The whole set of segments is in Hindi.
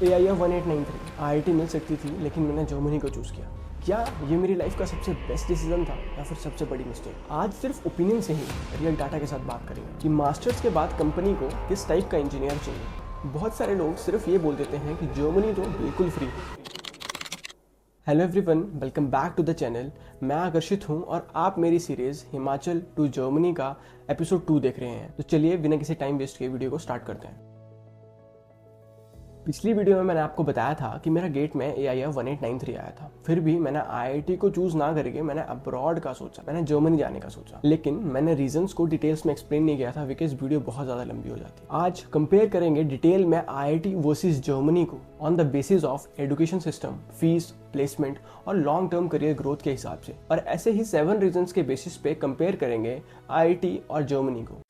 AIF 1893 IIT मिल सकती थी, लेकिन मैंने जर्मनी को चूज़ किया। क्या ये मेरी लाइफ का सबसे बेस्ट डिसीजन था या फिर सबसे बड़ी मिस्टेक? आज सिर्फ ओपिनियन से ही रियल डाटा के साथ बात करेंगे कि मास्टर्स के बाद कंपनी को किस टाइप का इंजीनियर चाहिए। बहुत सारे लोग सिर्फ ये बोल देते हैं कि जर्मनी तो बिल्कुल फ्री है। Hello everyone, welcome back to the channel. मैं आकर्षित हूँ और आप मेरी सीरीज हिमाचल टू जर्मनी का एपिसोड 2 देख रहे हैं। तो चलिए बिना किसी टाइम वेस्ट के वीडियो को स्टार्ट करते हैं। पिछली वीडियो में मैंने आपको बताया था कि मेरा गेट में AIF 1893 आया था। फिर भी मैंने IIT को चूज ना करके मैंने अब्रॉड का सोचा, मैंने जर्मनी जाने का सोचा। लेकिन मैंने रीजंस को डिटेल्स में एक्सप्लेन नहीं किया था बिकॉज वीडियो बहुत ज़्यादा लंबी हो जाती। आज कंपेयर करेंगे डिटेल में IIT वर्सेस जर्मनी को on the basis of education system, fees, placement और लॉन्ग टर्म करियर ग्रोथ के हिसाब से। और ऐसे ही 7 रीजंस के बेसिस पे कंपेयर करेंगे IIT और जर्मनी को।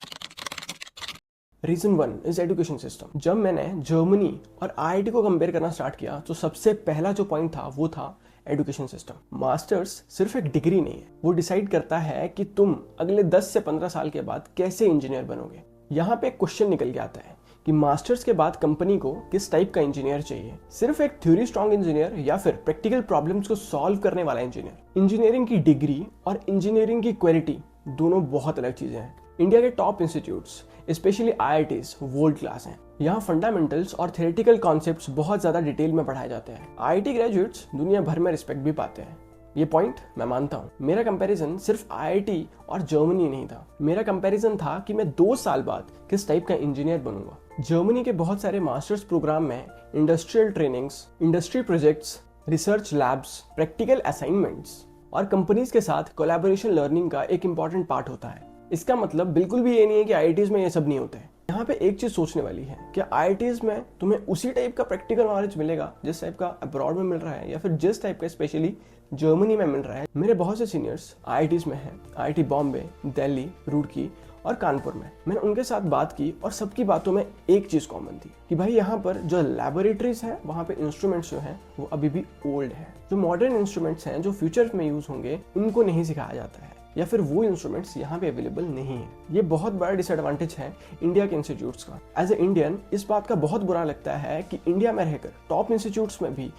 Reason 1 is education system. जब मैंने जर्मनी और IIT को कंपेयर करना स्टार्ट किया तो सबसे पहला जो पॉइंट था वो था एजुकेशन सिस्टम। मास्टर्स सिर्फ एक डिग्री नहीं है, वो डिसाइड करता है कि तुम अगले 10 से 15 साल के बाद कैसे इंजीनियर बनोगे। यहाँ पे एक क्वेश्चन निकल के आता है कि मास्टर्स के बाद कंपनी को किस टाइप का इंजीनियर चाहिए। सिर्फ एक थ्योरी स्ट्रॉन्ग इंजीनियर या फिर प्रैक्टिकल प्रॉब्लम्स को सॉल्व करने वाला इंजीनियर। इंजीनियरिंग की डिग्री और इंजीनियरिंग की क्वालिटी दोनों बहुत अलग चीजें हैं। इंडिया के top institutes specially IITs world class हैं। यहाँ फंडामेंटल्स और थ्योरेटिकल कॉन्सेप्ट्स बहुत ज्यादा डिटेल में पढ़ाए जाते हैं। IIT ग्रेजुएट्स दुनिया भर में रिस्पेक्ट भी पाते हैं। ये पॉइंट मैं मानता हूँ। मेरा कंपैरिजन सिर्फ IIT और जर्मनी नहीं था, मेरा कंपैरिजन था कि मैं 2 साल बाद किस टाइप का इंजीनियर बनूंगा। जर्मनी के बहुत सारे मास्टर्स प्रोग्राम में industrial trainings, industry projects, research labs, practical assignments और कंपनीज के साथ कोलैबोरेशन लर्निंग का एक इंपॉर्टेंट पार्ट होता है। इसका मतलब बिल्कुल भी ये नहीं है कि IITs में ये सब नहीं होता है। यहाँ पे एक चीज सोचने वाली है कि IITs में तुम्हें उसी टाइप का प्रैक्टिकल नॉलेज मिलेगा जिस टाइप का अब्रॉड में मिल रहा है या फिर जिस टाइप का स्पेशली जर्मनी में मिल रहा है। मेरे बहुत से सीनियर्स IITs में हैं, IIT बॉम्बे, दिल्ली, रुड़की और कानपुर में। मैंने उनके साथ बात की और सबकी बातों में एक चीज कॉमन थी कि भाई यहाँ पर जो लैबोरेटरीज हैं वहाँ पे इंस्ट्रूमेंट्स जो हैं वो अभी भी ओल्ड है। जो मॉडर्न इंस्ट्रूमेंट्स हैं जो फ्यूचर में यूज होंगे उनको नहीं सिखाया जाता है या फिर वो इंस्ट्रूमेंट्स यहाँ पे अवेलेबल नहीं है। ये बहुत बड़ा डिसएडवांटेज है इंडिया के इंस्टीट्यूट्स का। एज ए इंडियन इस बात का बहुत बुरा लगता है कि इंडिया में रहकर टॉप इंस्टीट्यूट्स में भी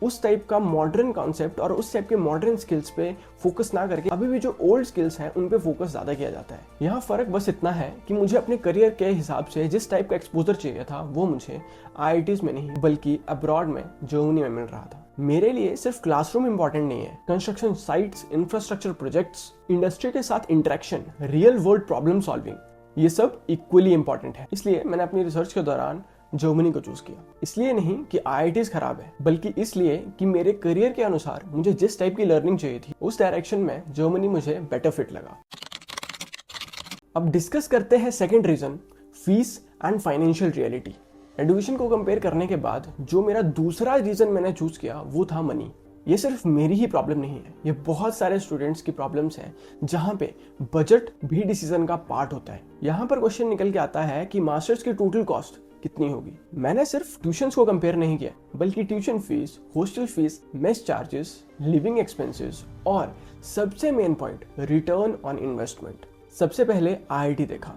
उस टाइप का मॉडर्न कॉन्सेप्ट और उस टाइप के मॉडर्न स्किल्स पे फोकस ना करके अभी भी जो ओल्ड स्किल्स हैं उन पे फोकस ज्यादा किया जाता है। यहाँ फर्क बस इतना है कि मुझे अपने करियर के हिसाब से जिस टाइप का एक्सपोजर चाहिए था वो मुझे IITs में नहीं बल्कि अब्रॉड में जर्मनी में मिल रहा था। मेरे लिए सिर्फ क्लासरूम इंपॉर्टेंट नहीं है, construction sites, infrastructure projects, industry के साथ interaction, real world problem solving, ये सब इक्वली इंपॉर्टेंट है। इसलिए मैंने अपनी रिसर्च के दौरान जर्मनी को चूज किया। इसलिए नहीं कि IITs खराब है, बल्कि इसलिए कि मेरे करियर के अनुसार मुझे जिस टाइप की लर्निंग चाहिए थी उस डायरेक्शन में जर्मनी मुझे बेटर फिट लगा। अब डिस्कस करते हैं second reason, fees and financial reality. Education को कंपेयर करने के बाद जो मेरा दूसरा रीजन मैंने चूज किया वो था मनी। ये सिर्फ मेरी ही प्रॉब्लम नहीं है, ये बहुत सारे स्टूडेंट्स की प्रॉब्लम्स हैं जहां पे बजट भी डिसीजन का पार्ट होता है। यहाँ पर क्वेश्चन निकल के आता है कि मास्टर्स की टोटल कॉस्ट कितनी होगी। मैंने सिर्फ ट्यूशंस को कंपेयर नहीं किया बल्कि tuition fees, hostel fees, mess charges, living expenses और सबसे main point return on investment. सबसे पहले IIT देखा।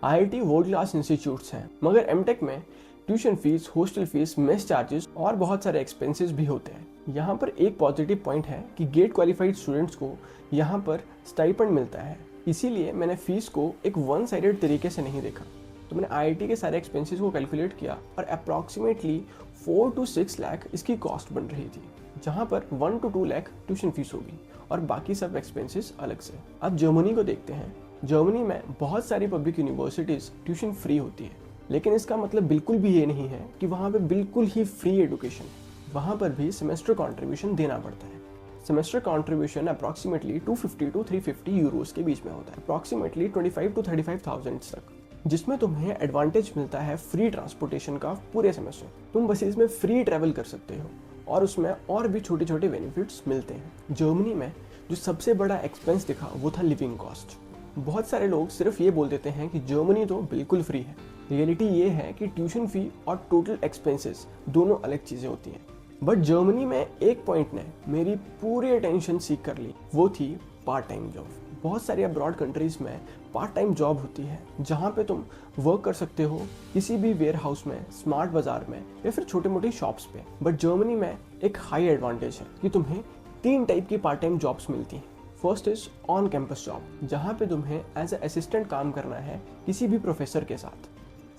IIT वर्ल्ड क्लास इंस्टीट्यूट्स हैं, मगर MTech में tuition fees, hostel fees, mess charges और बहुत सारे एक्सपेंसेस भी होते हैं। यहाँ पर एक पॉजिटिव पॉइंट है कि गेट क्वालिफाइड स्टूडेंट्स को यहाँ पर स्टाइपेंड मिलता है। इसीलिए मैंने फीस को एक वन साइडेड तरीके से नहीं देखा। तो मैंने IIT के सारे एक्सपेंसेस को कैलकुलेट किया और अप्रॉक्सीमेटली 4 to 6 लाख इसकी कॉस्ट बन रही थी, जहाँ पर 1 to 2 लाख ट्यूशन फीस होगी और बाकी सब एक्सपेंसेस अलग से। अब जर्मनी को देखते हैं। जर्मनी में बहुत सारी पब्लिक यूनिवर्सिटीज ट्यूशन फ्री होती है, लेकिन इसका मतलब बिल्कुल भी ये नहीं है कि वहाँ पे बिल्कुल ही फ्री एजुकेशन। वहाँ पर भी सेमेस्टर कॉन्ट्रीब्यूशन देना पड़ता है। Semester contribution approximately 250 to 350 Euros के बीच में होता है, अप्रॉक्सीमेटली 25 to 35,000 तक, जिसमें तुम्हें एडवांटेज मिलता है फ्री ट्रांसपोर्टेशन का पूरे सेमेस्टर। तुम बसेस में फ्री ट्रैवल कर सकते हो और उसमें और भी छोटे छोटे बेनिफिट्स मिलते हैं। जर्मनी में जो सबसे बड़ा एक्सपेंस दिखा वो था लिविंग कॉस्ट। बहुत सारे लोग सिर्फ ये बोल देते हैं कि जर्मनी तो बिल्कुल फ्री है। रियलिटी ये है कि ट्यूशन फी और टोटल एक्सपेंसेस दोनों अलग चीज़ें होती हैं। बट जर्मनी में एक पॉइंट ने मेरी पूरी अटेंशन सीख कर ली, वो थी पार्ट टाइम जॉब। बहुत सारी अब्रॉड कंट्रीज़ में पार्ट टाइम जॉब होती है जहाँ पे तुम वर्क कर सकते हो किसी भी वेयर हाउस में, स्मार्ट बाजार में या फिर छोटी मोटी शॉप्स पे। बट जर्मनी में एक हाई एडवांटेज है कि तुम्हें 3 टाइप की पार्ट टाइम जॉब्स मिलती हैं। First is on campus job, जहाँ पे तुम्हें एज ए असिस्टेंट काम करना है किसी भी प्रोफेसर के साथ।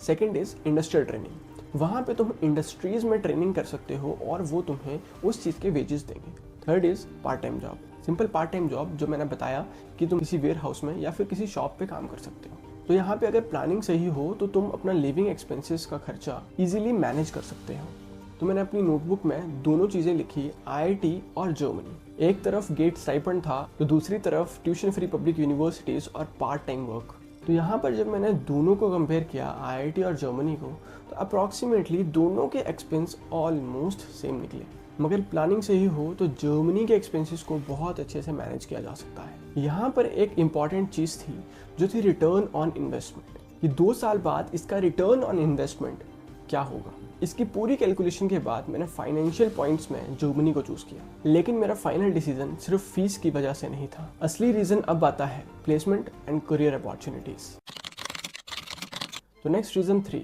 सेकेंड इज इंडस्ट्रियल ट्रेनिंग, वहाँ पे तुम इंडस्ट्रीज में ट्रेनिंग कर सकते हो और वो तुम्हें उस चीज़ के वेजेस देंगे। Third is part time job, simple part time job जो मैंने बताया कि तुम किसी वेयर हाउस में या फिर किसी शॉप पे काम कर सकते हो। तो यहाँ पे अगर प्लानिंग सही हो तो तुम अपना लिविंग एक्सपेंसेस का खर्चा इजीली मैनेज कर सकते हो। तो मैंने अपनी नोटबुक में दोनों चीज़ें लिखी, IIT और जर्मनी। एक तरफ गेट स्टाइपेंड था तो दूसरी तरफ ट्यूशन फ्री पब्लिक यूनिवर्सिटीज़ और पार्ट टाइम वर्क। तो यहाँ पर जब मैंने दोनों को कंपेयर किया, IIT और जर्मनी को, तो अप्रॉक्सीमेटली दोनों के एक्सपेंस ऑलमोस्ट सेम निकले। मगर प्लानिंग सही हो तो जर्मनी के एक्सपेंसेस को बहुत अच्छे से मैनेज किया जा सकता है। यहाँ पर एक इम्पॉर्टेंट चीज़ थी जो थी रिटर्न ऑन इन्वेस्टमेंट, कि 2 साल बाद इसका रिटर्न ऑन इन्वेस्टमेंट क्या होगा। इसकी पूरी कैलकुलेशन के बाद मैंने फाइनेंशियल पॉइंट्स में जर्मनी को चूज़ किया, लेकिन मेरा फाइनल डिसीजन सिर्फ फीस की वजह से नहीं था। असली रीज़न अब आता है प्लेसमेंट एंड करियर अपॉर्चुनिटीज़। तो next reason 3,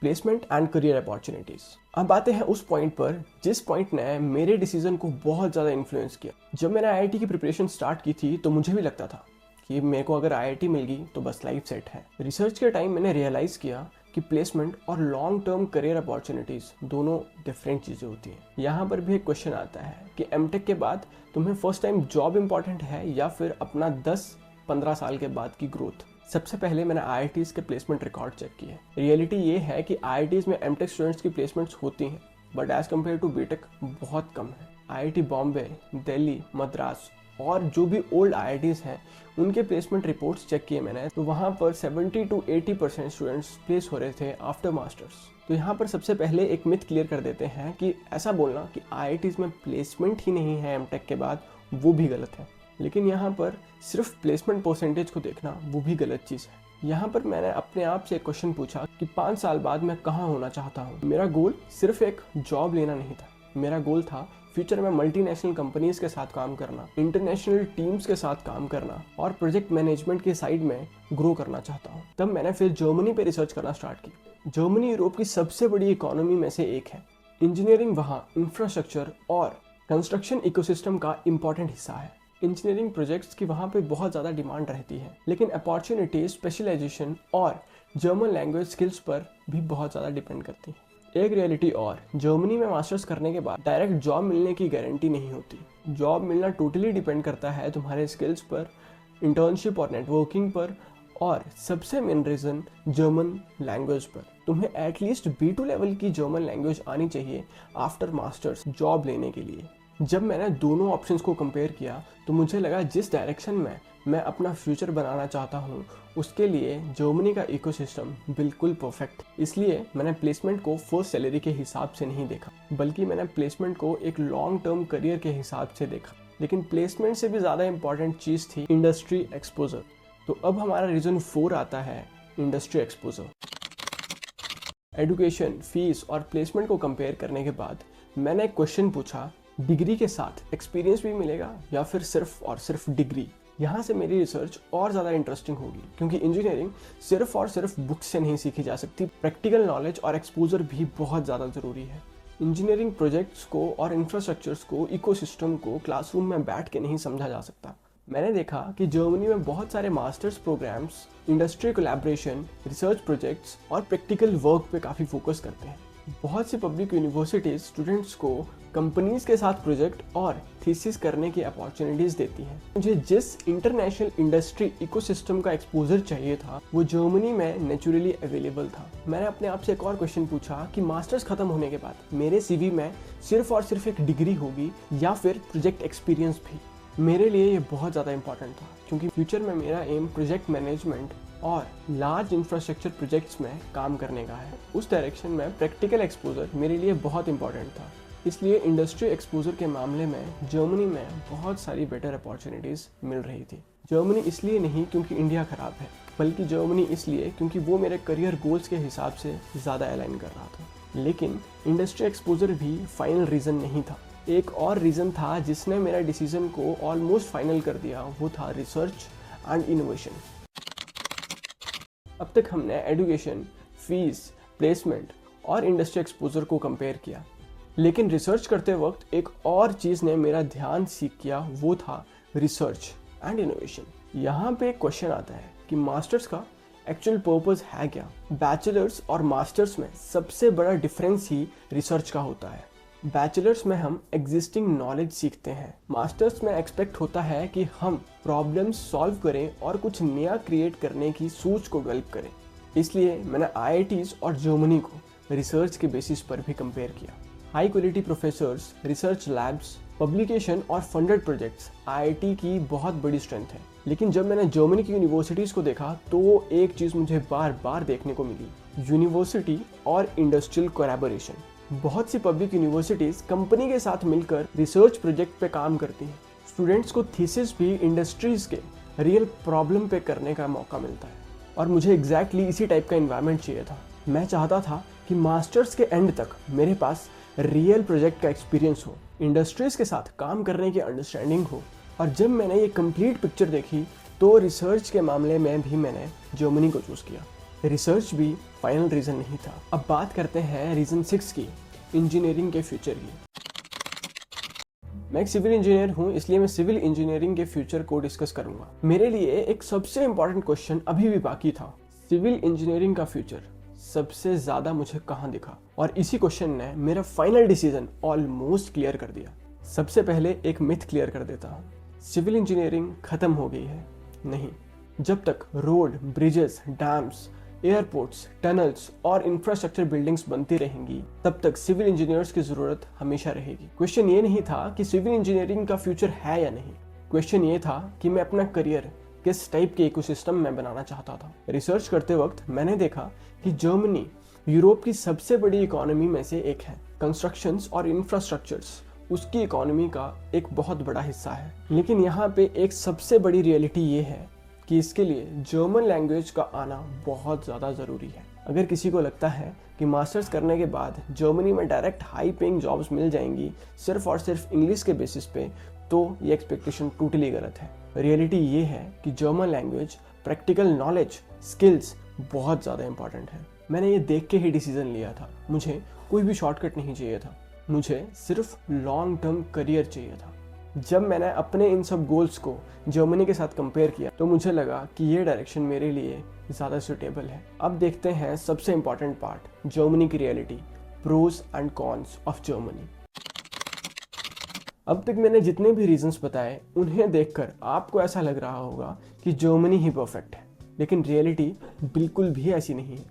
placement and career opportunities. अब आते हैं उस पॉइंट पर जिस पॉइंट ने मेरे डिसीजन को बहुत ज़्यादा इन्फ्लुएंस किया। जब मैंने IIT की प्रिपरेशन स्टार्ट की थी तो मुझे भी लगता था कि मेरे को अगर IIT मिल गई तो बस लाइफ सेट है। रिसर्च के टाइम मैंने रियलाइज़ किया कि प्लेसमेंट और लॉन्ग टर्म करियर अपॉर्चुनिटीज़ दोनों डिफरेंट चीज़ें होती हैं। यहाँ पर भी एक क्वेश्चन आता है कि एमटेक के बाद तुम्हें फर्स्ट टाइम जॉब इंपॉर्टेंट है या फिर अपना 10-15 साल के बाद की ग्रोथ। सबसे पहले मैंने IITs के प्लेसमेंट रिकॉर्ड चेक किए। रियलिटी ये है कि IITs में एमटेक स्टूडेंट्स की प्लेसमेंट्स होती हैं, but as compare to B Tech बहुत कम है। IIT बॉम्बे, दिल्ली, मद्रास और जो भी ओल्ड IITs हैं उनके प्लेसमेंट रिपोर्ट्स चेक किए मैंने, तो वहाँ पर 70 to 80% स्टूडेंट्स प्लेस हो रहे थे आफ्टर मास्टर्स। तो यहाँ पर सबसे पहले एक मिथ क्लियर कर देते हैं कि ऐसा बोलना कि IITs में प्लेसमेंट ही नहीं है एमटेक के बाद, वो भी गलत है। लेकिन यहाँ पर सिर्फ प्लेसमेंट परसेंटेज को देखना वो भी गलत चीज़ है। यहाँ पर मैंने अपने आप से एक क्वेश्चन पूछा कि 5 साल बाद मैं कहाँ होना चाहता हूँ। मेरा गोल सिर्फ एक जॉब लेना नहीं था, मेरा गोल था फ्यूचर में मल्टीनेशनल कंपनीज के साथ काम करना, इंटरनेशनल टीम्स के साथ काम करना और प्रोजेक्ट मैनेजमेंट के साइड में ग्रो करना चाहता हूँ। तब मैंने फिर जर्मनी पे रिसर्च करना स्टार्ट की। जर्मनी यूरोप की सबसे बड़ी इकोनॉमी में से एक है। इंजीनियरिंग वहाँ इंफ्रास्ट्रक्चर और कंस्ट्रक्शन इकोसिस्टम का इम्पॉर्टेंट हिस्सा है। इंजीनियरिंग प्रोजेक्ट्स की वहाँ पे बहुत ज़्यादा डिमांड रहती है, लेकिन अपॉर्चुनिटी, स्पेशलाइजेशन और जर्मन लैंग्वेज स्किल्स पर भी बहुत ज़्यादा डिपेंड करती है। एक रियलिटी और, जर्मनी में मास्टर्स करने के बाद डायरेक्ट जॉब मिलने की गारंटी नहीं होती। जॉब मिलना टोटली डिपेंड करता है तुम्हारे स्किल्स पर, इंटर्नशिप और नेटवर्किंग पर, और सबसे मेन रीज़न जर्मन लैंग्वेज पर। तुम्हें एटलीस्ट B2 लेवल की जर्मन लैंग्वेज आनी चाहिए आफ्टर मास्टर्स जॉब लेने के लिए। जब मैंने दोनों ऑप्शंस को कंपेयर किया तो मुझे लगा जिस डायरेक्शन में मैं अपना फ्यूचर बनाना चाहता हूँ उसके लिए जर्मनी का इकोसिस्टम बिल्कुल परफेक्ट। इसलिए मैंने प्लेसमेंट को फर्स्ट सैलरी के हिसाब से नहीं देखा, बल्कि मैंने प्लेसमेंट को एक लॉन्ग टर्म करियर के हिसाब से देखा। लेकिन प्लेसमेंट से भी ज़्यादा इंपॉर्टेंट चीज़ थी इंडस्ट्री एक्सपोजर। तो अब हमारा रीज़न 4 आता है इंडस्ट्री एक्सपोजर। एजुकेशन, फीस और प्लेसमेंट को कंपेयर करने के बाद मैंने एक क्वेश्चन पूछा, डिग्री के साथ एक्सपीरियंस भी मिलेगा या फिर सिर्फ और सिर्फ डिग्री। यहाँ से मेरी रिसर्च और ज़्यादा इंटरेस्टिंग होगी, क्योंकि इंजीनियरिंग सिर्फ और सिर्फ बुक्स से नहीं सीखी जा सकती। प्रैक्टिकल नॉलेज और एक्सपोजर भी बहुत ज़्यादा ज़रूरी है। इंजीनियरिंग प्रोजेक्ट्स को और इंफ्रास्ट्रक्चर्स को, इकोसिस्टम को क्लासरूम में बैठ के नहीं समझा जा सकता। मैंने देखा कि जर्मनी में बहुत सारे masters programmes industry collaboration, research projects और प्रैक्टिकल वर्क पे काफ़ी फोकस करते हैं। बहुत सी पब्लिक यूनिवर्सिटीज़ स्टूडेंट्स को कंपनीज के साथ प्रोजेक्ट और थीसिस करने की अपॉर्चुनिटीज़ देती हैं। मुझे जिस इंटरनेशनल इंडस्ट्री इकोसिस्टम का एक्सपोजर चाहिए था वो जर्मनी में नेचुरली अवेलेबल था। मैंने अपने आप से एक और क्वेश्चन पूछा कि मास्टर्स खत्म होने के बाद मेरे CV में सिर्फ और सिर्फ एक डिग्री होगी या फिर प्रोजेक्ट एक्सपीरियंस भी। मेरे लिए ये बहुत ज़्यादा इंपॉर्टेंट था, क्योंकि फ्यूचर में मेरा एम प्रोजेक्ट मैनेजमेंट और लार्ज इंफ्रास्ट्रक्चर प्रोजेक्ट्स में काम करने का है। उस डायरेक्शन में प्रैक्टिकल एक्सपोजर मेरे लिए बहुत इंपॉर्टेंट था। इसलिए इंडस्ट्री एक्सपोजर के मामले में जर्मनी में बहुत सारी बेटर अपॉर्चुनिटीज़ मिल रही थी। जर्मनी इसलिए नहीं क्योंकि इंडिया ख़राब है, बल्कि जर्मनी इसलिए क्योंकि वो मेरे करियर गोल्स के हिसाब से ज़्यादा अलाइन कर रहा था। लेकिन इंडस्ट्री एक्सपोजर भी फाइनल रीज़न नहीं था। एक और रीज़न था जिसने मेरा डिसीजन को ऑलमोस्ट फाइनल कर दिया, वो था रिसर्च एंड इनोवेशन। अब तक हमने एजुकेशन, फीस, प्लेसमेंट और इंडस्ट्री एक्सपोजर को कंपेयर किया, लेकिन रिसर्च करते वक्त एक और चीज़ ने मेरा ध्यान सीख किया, वो था रिसर्च एंड इनोवेशन। यहाँ पे एक क्वेश्चन आता है कि मास्टर्स का एक्चुअल पर्पस है क्या। बैचलर्स और मास्टर्स में सबसे बड़ा डिफरेंस ही रिसर्च का होता है। बैचलर्स में हम एग्जिस्टिंग नॉलेज सीखते हैं, मास्टर्स में एक्सपेक्ट होता है कि हम प्रॉब्लम्स सॉल्व करें और कुछ नया क्रिएट करने की सोच को डेवलप करें। इसलिए मैंने IITs और जर्मनी को रिसर्च के बेसिस पर भी कंपेयर किया। High quality professors, research labs, publication और फंडेड प्रोजेक्ट्स IIT की बहुत बड़ी स्ट्रेंथ है। लेकिन जब मैंने जर्मनी की यूनिवर्सिटीज़ को देखा तो एक चीज़ मुझे बार बार देखने को मिली, यूनिवर्सिटी और इंडस्ट्रियल कोलैबोरेशन। बहुत सी पब्लिक यूनिवर्सिटीज़ कंपनी के साथ मिलकर रिसर्च प्रोजेक्ट पे काम करती हैं। स्टूडेंट्स को थीसिस भी इंडस्ट्रीज़ के रियल प्रॉब्लम पे करने का मौका मिलता है, और मुझे एग्जैक्टली इसी टाइप का इन्वायरमेंट चाहिए था। मैं चाहता था कि मास्टर्स के एंड तक मेरे पास रियल प्रोजेक्ट का एक्सपीरियंस हो, इंडस्ट्रीज़ के साथ काम करने की अंडरस्टैंडिंग हो। और जब मैंने ये कंप्लीट पिक्चर देखी तो रिसर्च के मामले में भी मैंने जर्मनी को चूज़ किया। रिसर्च भी फाइनल रीज़न नहीं था। अब बात करते हैं रीज़न 6 की, इंजीनियरिंग के फ्यूचर की। मैं एक सिविल इंजीनियर हूँ, इसलिए मैं सिविल इंजीनियरिंग के फ्यूचर को डिस्कस करूंगा। मेरे लिए एक सबसे इंपॉर्टेंट क्वेश्चन अभी भी बाकी था, सिविल इंजीनियरिंग का फ्यूचर सबसे ज़्यादा मुझे कहाँ दिखा, और इसी क्वेश्चन ने मेरा फाइनल डिसीजन ऑलमोस्ट क्लियर कर दिया। सबसे पहले एक मिथ क्लियर कर देता हूँ, सिविल इंजीनियरिंग खत्म हो गई है। नहीं, जब तक road, bridges, dams, airports, tunnels और इंफ्रास्ट्रक्चर बिल्डिंग्स बनती रहेंगी, तब तक सिविल इंजीनियर्स की जरूरत हमेशा रहेगी। क्वेश्चन ये नहीं था कि सिविल इंजीनियरिंग का फ्यूचर है या नहीं, क्वेश्चन ये था कि मैं अपना करियर किस टाइप के इकोसिस्टम में बनाना चाहता था। रिसर्च करते वक्त मैंने देखा कि जर्मनी यूरोप की सबसे बड़ी इकोनॉमी में से एक है। कंस्ट्रक्शंस और इंफ्रास्ट्रक्चर्स उसकी इकोनॉमी का एक बहुत बड़ा हिस्सा है। लेकिन यहाँ पे एक सबसे बड़ी रियलिटी ये है कि इसके लिए जर्मन लैंग्वेज का आना बहुत ज़्यादा ज़रूरी है। अगर किसी को लगता है कि मास्टर्स करने के बाद जर्मनी में डायरेक्ट हाई पेइंग जॉब्स मिल जाएंगी सिर्फ और सिर्फ इंग्लिश के बेसिस पे, तो ये एक्सपेक्टेशन टोटली गलत है। रियलिटी ये है कि German language, practical knowledge, skills बहुत ज़्यादा इंपॉर्टेंट है। मैंने ये देख के ही डिसीजन लिया था। मुझे कोई भी शॉर्टकट नहीं चाहिए था, मुझे सिर्फ लॉन्ग टर्म करियर चाहिए था। जब मैंने अपने इन सब गोल्स को जर्मनी के साथ कंपेयर किया तो मुझे लगा कि ये डायरेक्शन मेरे लिए ज़्यादा सूटेबल है। अब देखते हैं सबसे इंपॉर्टेंट पार्ट, जर्मनी की reality, pros and cons of Germany. अब तक मैंने जितने भी रीजंस बताए उन्हें देखकर आपको ऐसा लग रहा होगा कि जर्मनी ही परफेक्ट है, लेकिन रियलिटी बिल्कुल भी ऐसी नहीं है।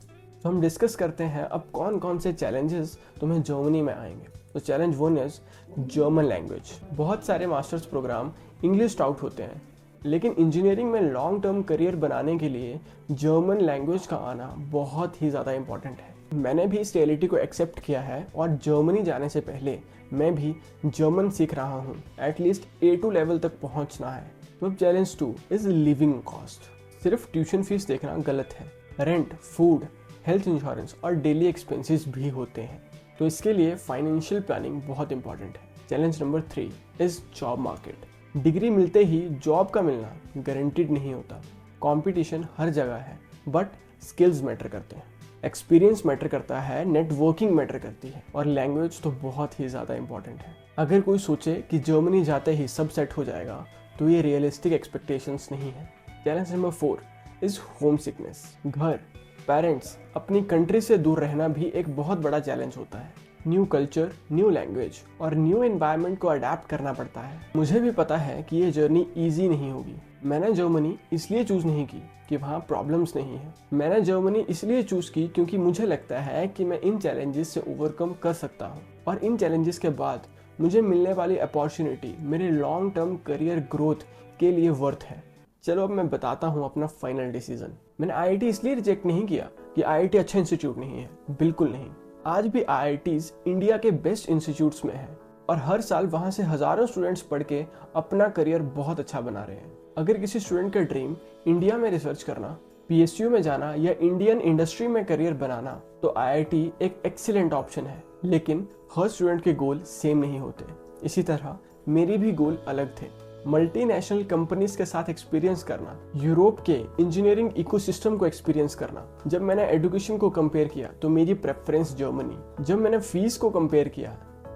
तो हम डिस्कस करते हैं अब कौन कौन से चैलेंजेस तुम्हें जर्मनी में आएंगे। तो चैलेंज 1 इज जर्मन लैंग्वेज। बहुत सारे मास्टर्स प्रोग्राम इंग्लिश आउट होते हैं, लेकिन इंजीनियरिंग में लॉन्ग टर्म करियर बनाने के लिए जर्मन लैंग्वेज का आना बहुत ही ज़्यादा इंपॉर्टेंट है। मैंने भी इस रियलिटी को एक्सेप्ट किया है और जर्मनी जाने से पहले मैं भी जर्मन सीख रहा हूँ। एटलीस्ट A2 लेवल तक पहुँचना है। तो अब चैलेंज 2 इज लिविंग कॉस्ट। सिर्फ ट्यूशन फीस देखना गलत है, रेंट, फूड, हेल्थ इंश्योरेंस और डेली एक्सपेंसेस भी होते हैं। तो इसके लिए फाइनेंशियल प्लानिंग बहुत इंपॉर्टेंट है। Challenge number 3 is job market. Degree मिलते ही जॉब का मिलना गारंटीड नहीं होता। कंपटीशन हर जगह है, बट स्किल्स मैटर करते हैं, एक्सपीरियंस मैटर करता है, नेटवर्किंग मैटर करती है, और लैंग्वेज तो बहुत ही ज़्यादा इंपॉर्टेंट है। अगर कोई सोचे कि जर्मनी जाते ही सब सेट हो जाएगा तो ये रियलिस्टिक एक्सपेक्टेशंस नहीं है। Challenge number 4 is home sickness. घर, पेरेंट्स, अपनी कंट्री से दूर रहना भी एक बहुत बड़ा चैलेंज होता है। न्यू कल्चर, न्यू लैंग्वेज और न्यू एनवायरनमेंट को अडेप्ट करना पड़ता है। मुझे भी पता है कि ये जर्नी ईजी नहीं होगी। मैंने जर्मनी इसलिए चूज़ नहीं की कि वहाँ प्रॉब्लम्स नहीं है। मैंने जर्मनी इसलिए चूज़ की क्योंकि मुझे लगता है कि मैं इन चैलेंजेस से ओवरकम कर सकता हूँ, और इन चैलेंजेस के बाद मुझे मिलने वाली अपॉर्चुनिटी मेरे लॉन्ग टर्म करियर ग्रोथ के लिए वर्थ है। चलो अब मैं बताता हूँ अपना फाइनल डिसीजन। मैंने IIT इसलिए रिजेक्ट नहीं किया कि IIT अच्छा इंस्टीट्यूट नहीं है, बिल्कुल नहीं। आज भी IITs इंडिया के बेस्ट इंस्टीट्यूट्स में है, और हर साल वहाँ से हज़ारों स्टूडेंट्स पढ़ के अपना करियर बहुत अच्छा बना रहे हैं। अगर किसी स्टूडेंट का ड्रीम इंडिया में रिसर्च करना, PSU में जाना या इंडियन इंडस्ट्री में करियर बनाना, तो IIT एक एक्सीलेंट ऑप्शन है। लेकिन हर स्टूडेंट के गोल सेम नहीं होते। इसी तरह मेरे भी गोल अलग थे। मल्टीनेशनल कंपनीज के साथ एक्सपीरियंस करना, यूरोप के इंजीनियरिंग इकोसिस्टम को एक्सपीरियंस करना। जब मैंने एजुकेशन को कंपेयर किया तो मेरी प्रेफरेंस जर्मनी। जब मैंने फीस को कंपेयर किया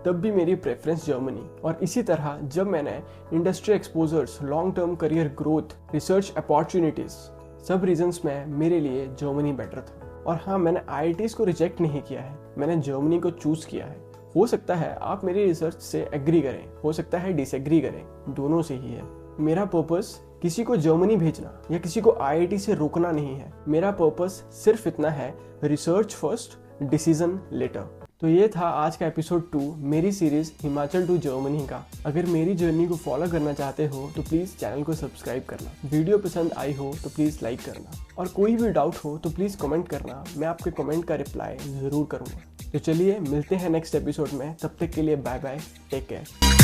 तब भी मेरी प्रेफरेंस जर्मनी। और इसी तरह जब मैंने industry exposures, long term career growth, research opportunities, सब रीजंस में मेरे लिए जर्मनी बेटर था। और हाँ, मैंने IITs को रिजेक्ट नहीं किया है, मैंने जर्मनी को चूज किया है। हो सकता है आप मेरी रिसर्च से एग्री करें, हो सकता है डिसएग्री करें, दोनों से ही है। मेरा पर्पस किसी को जर्मनी भेजना या किसी को IIT से रोकना नहीं है। मेरा पर्पस सिर्फ इतना है, रिसर्च फर्स्ट, डिसीजन लेटर। तो ये था आज का एपिसोड 2 मेरी सीरीज हिमाचल टू जर्मनी का। अगर मेरी जर्नी को फॉलो करना चाहते हो तो प्लीज़ चैनल को सब्सक्राइब करना। वीडियो पसंद आई हो तो प्लीज़ लाइक करना, और कोई भी डाउट हो तो प्लीज़ कमेंट करना, मैं आपके कमेंट का रिप्लाई ज़रूर करूँगा। तो चलिए मिलते हैं नेक्स्ट एपिसोड में, तब तक के लिए बाय बाय, टेक केयर।